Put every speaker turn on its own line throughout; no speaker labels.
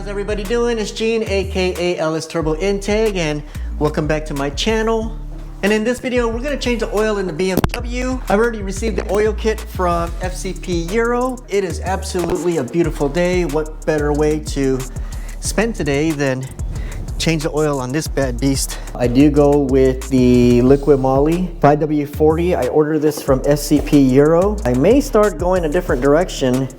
how's everybody doing? It's Gene, aka LS Turbo Integ, and welcome back to my channel. And in this video, we're gonna change the oil in the BMW. I've already received the oil kit from FCP Euro. It is absolutely a beautiful day. What better way to spend today than change the oil on this bad beast? I do go with the Liqui Moly 5W40. I ordered this from FCP Euro. I may start going a different direction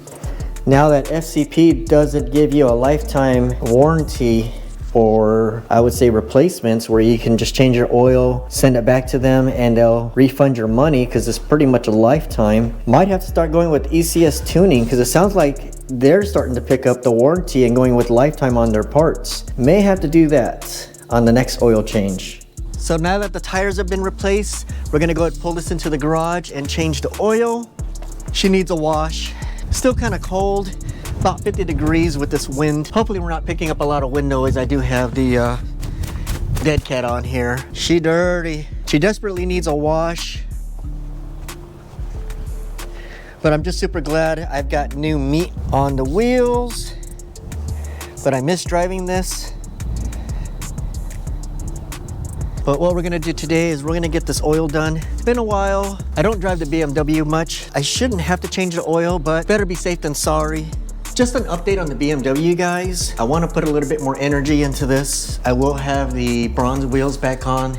now that FCP doesn't give you a lifetime warranty for, I would say, replacements where you can just change your oil, send it back to them, and they'll refund your money because it's pretty much a lifetime. Might have to start going with ECS Tuning because it sounds like they're starting to pick up the warranty and going with lifetime on their parts. May have to do that on the next oil change. So now that the tires have been replaced, we're gonna go ahead and pull this into the garage and change the oil. She needs a wash. Still kind of cold. About 50 degrees with this wind. Hopefully we're not picking up a lot of wind noise. I do have the dead cat on here. She dirty. She desperately needs a wash. But I'm just super glad I've got new meat on the wheels. But I miss driving this. But what we're gonna do today is we're gonna get this oil done. It's been a while. I don't drive the BMW much. I shouldn't have to change the oil, but better be safe than sorry. Just an update on the BMW, guys. I want to put a little bit more energy into this. I will have the bronze wheels back on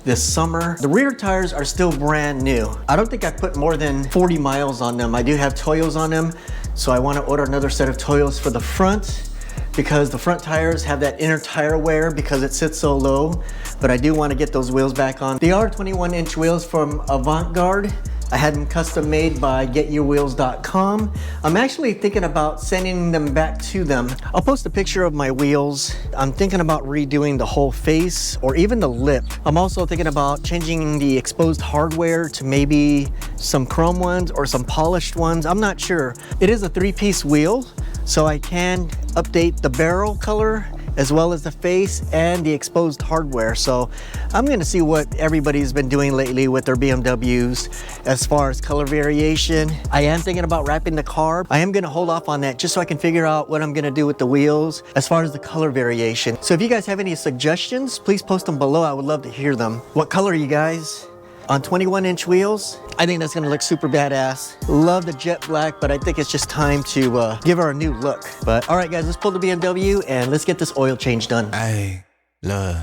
this summer. The rear tires are still brand new. I don't think I put more than 40 miles on them. I do have Toyos on them, so I want to order another set of Toyos for the front because the front tires have that inner tire wear because it sits so low, but I do want to get those wheels back on. They are 21-inch wheels from Avant-Garde. I had them custom made by getyourwheels.com. I'm actually thinking about sending them back to them. I'll post a picture of my wheels. I'm thinking about redoing the whole face or even the lip. I'm also thinking about changing the exposed hardware to maybe some chrome ones or some polished ones. I'm not sure. It is a 3-piece wheel, so I can update the barrel color as well as the face and the exposed hardware. So I'm gonna see what everybody's been doing lately with their BMWs as far as color variation. I am thinking about wrapping the carb. I am gonna hold off on that just so I can figure out what I'm gonna do with the wheels as far as the color variation. So if you guys have any suggestions, please post them below. I would love to hear them. What color are you guys? On 21-inch wheels, I think that's gonna look super badass. Love the jet black, but I think it's just time to give her a new look. But all right, guys, let's pull the BMW and let's get this oil change done.
Hey, look,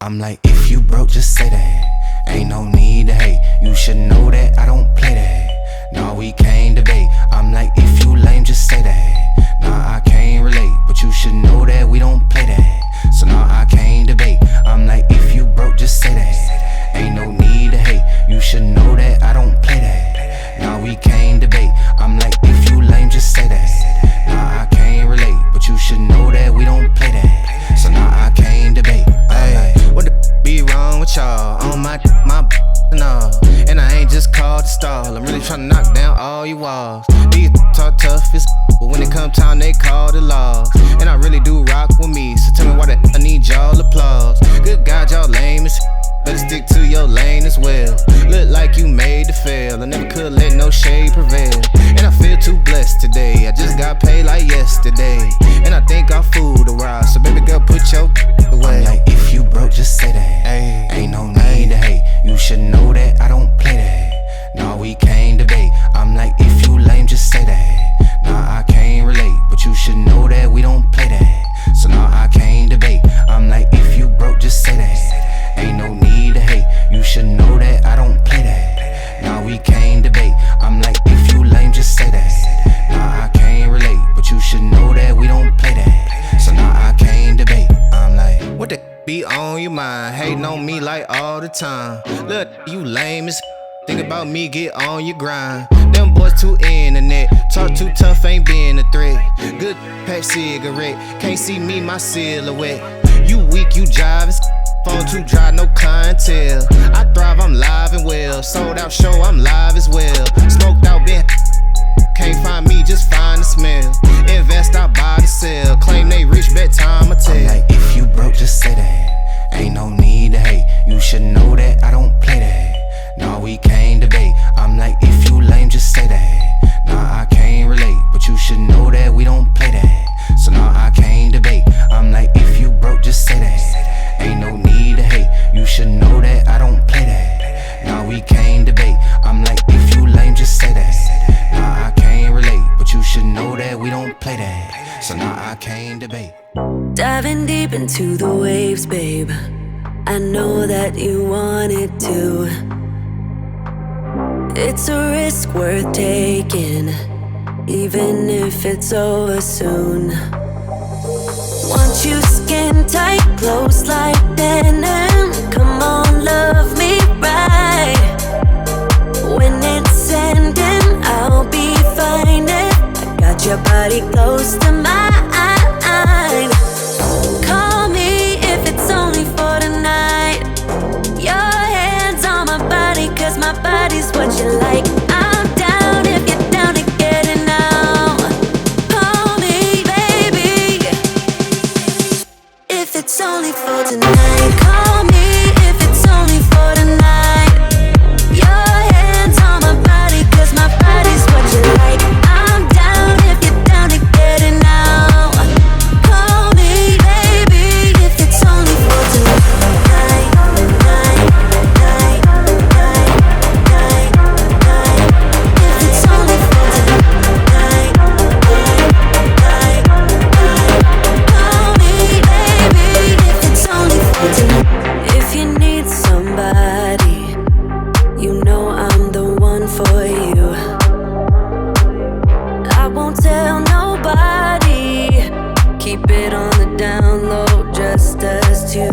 I'm like, if you broke, just say that. Ain't no need to hate. You should know that I don't play that. No, we can't debate. I'm like, if you lame, just say that. Nah, I can't relate, but you should know that we don't play that. So nah, I can't debate. I'm like, if you broke, just say that. Ain't no need to hate. You should know that I don't play that. Nah, we can't debate. I'm like, if you lame, just say that. Nah, I can't relate, but you should know that we don't play that. So nah, I can't debate. Ay, what the be wrong with y'all? On my no. And I ain't just called to stall. I'm really trying to knock down all your walls. These talk tough as but when it come time they call the laws. And I really do rock with me, so tell me why I need y'all applause. Good God, y'all lame as better stick to your lane as well. Look like you made to fail. I never could let no shade prevail. And I feel too blessed today. I just got paid like yesterday. And I think I'll fool the ride. So baby girl, put your away. I'm like, if you broke, just say that. Ay, ain't no need to hate. You should know that I don't play that. No, we can't debate. I'm like, if you lame, just say that. Nah, I can't relate, but you should know that we don't play that. So nah, I can't debate. I'm like, if you broke, just say that. Ain't no need to hate. You should know that I don't play that. Nah, we can't debate. I'm like, if you lame, just say that. Nah, I can't relate, but you should know that we don't play that. So nah, I can't debate. I'm like, what the be on your mind? Hating on me like all the time. Look, you lame as think about me, get on your grind. Them boys too internet, talk too tough, ain't being a threat. Good pack cigarette, can't see me, my silhouette. You weak, you jive, it's phone too dry, no clientele. I thrive, I'm live and well. Sold out show, I'm live as well. Smoked out, been can't find me, just find the smell. Invest, I buy the sell. Claim they rich, bet time I tell. I'm like, if you broke, just say that. Ain't no need to hate. You should know that I don't play that. No, we can't debate. I'm like, if you lame, just say that. Nah, I can't relate, but you should know that we don't play that. So nah, I can't debate. I can't debate.
Diving deep into the waves, babe. I know that you wanted to. It's a risk worth taking, even if it's over soon. Want you skin tight, close like denim. Come on, love me right. When it's ending, I'll be fine. I got your body close to mine. Call me if it's only for tonight. Your hands on my body, 'cause my body's what you like. I'm down if you're down to get it now. Call me, baby, if it's only for tonight. Call me if it's only for tonight. Your hands on my body, 'cause my body's what you like. I'm down if you're down to get it now. Call me, baby, if it's only for tonight. If it's only for tonight. Call me, baby, if it's only for tonight. If you need somebody, you know I'm the one for you. I won't tell nobody. Keep it on the down low, just us two.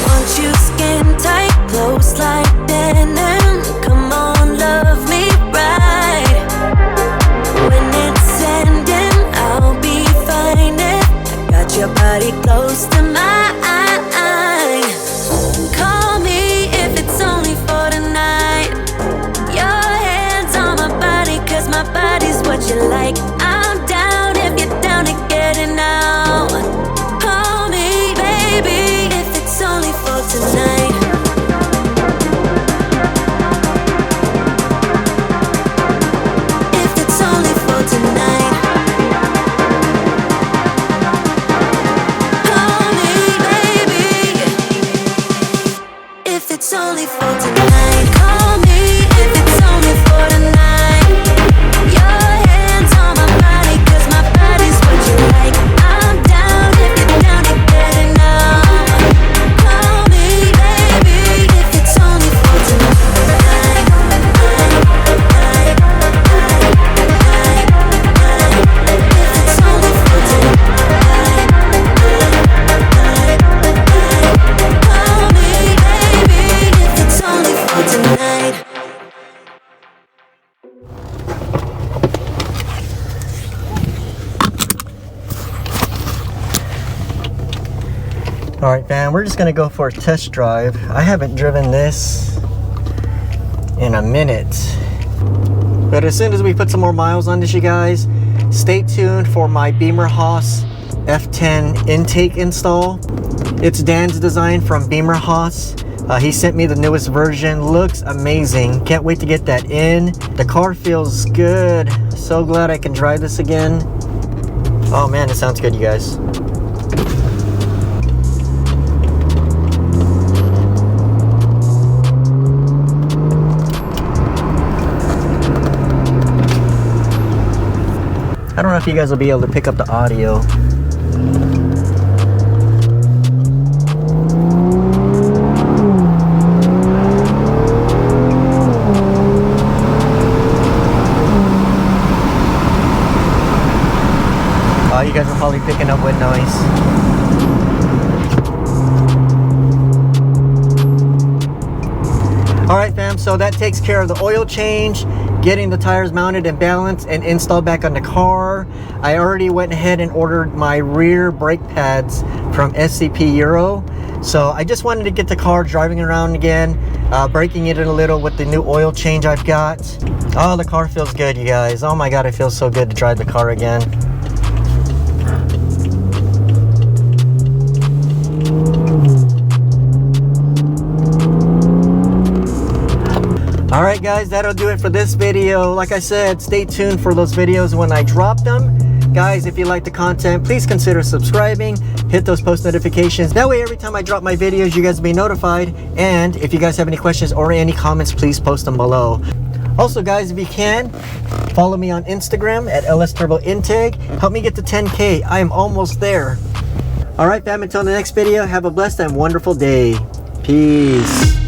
Want you skin tight, close like denim. Come on, love me right. When it's ending, I'll be fine. I got your body close to mine. Call me if it's only for tonight. Your hands on my body, 'cause my body's what you like. I'm down if you're down to get it now. Call me, baby, if it's only for tonight. If it's only for tonight. Call me, baby, if it's only for tonight. Call me if it's only for tonight. Your hands on my body, 'cause my body's what you like. I'm down if you're down to get it now. Call me, baby, if it's only for tonight. If it's only for tonight. Call me, baby, if it's only for tonight.
All right, fam, we're just gonna go for a test drive. I haven't driven this in a minute. But as soon as we put some more miles on this, you guys, stay tuned for my Bimmerhaus F10 intake install. It's Dan's design from Bimmerhaus. He sent me the newest version. Looks amazing. Can't wait to get that in. The car feels good. So glad I can drive this again. Oh man, it sounds good, you guys. I don't know if you guys will be able to pick up the audio. You guys are probably picking up wind noise. Alright fam, so that takes care of the oil change, getting the tires mounted and balanced and installed back on the car. I already went ahead and ordered my rear brake pads from FCP Euro. So I just wanted to get the car driving around again, braking it in a little with the new oil change I've got. Oh, the car feels good, you guys. Oh my god, it feels so good to drive the car again. Alright guys, that'll do it for this video. Like I said, stay tuned for those videos when I drop them. Guys, if you like the content, please consider subscribing, hit those post notifications. That way every time I drop my videos, you guys will be notified. And if you guys have any questions or any comments, please post them below. Also guys, if you can, follow me on Instagram at LSTurboInteg. Help me get to 10K. I am almost there. All right, fam, until the next video, have a blessed and wonderful day. Peace.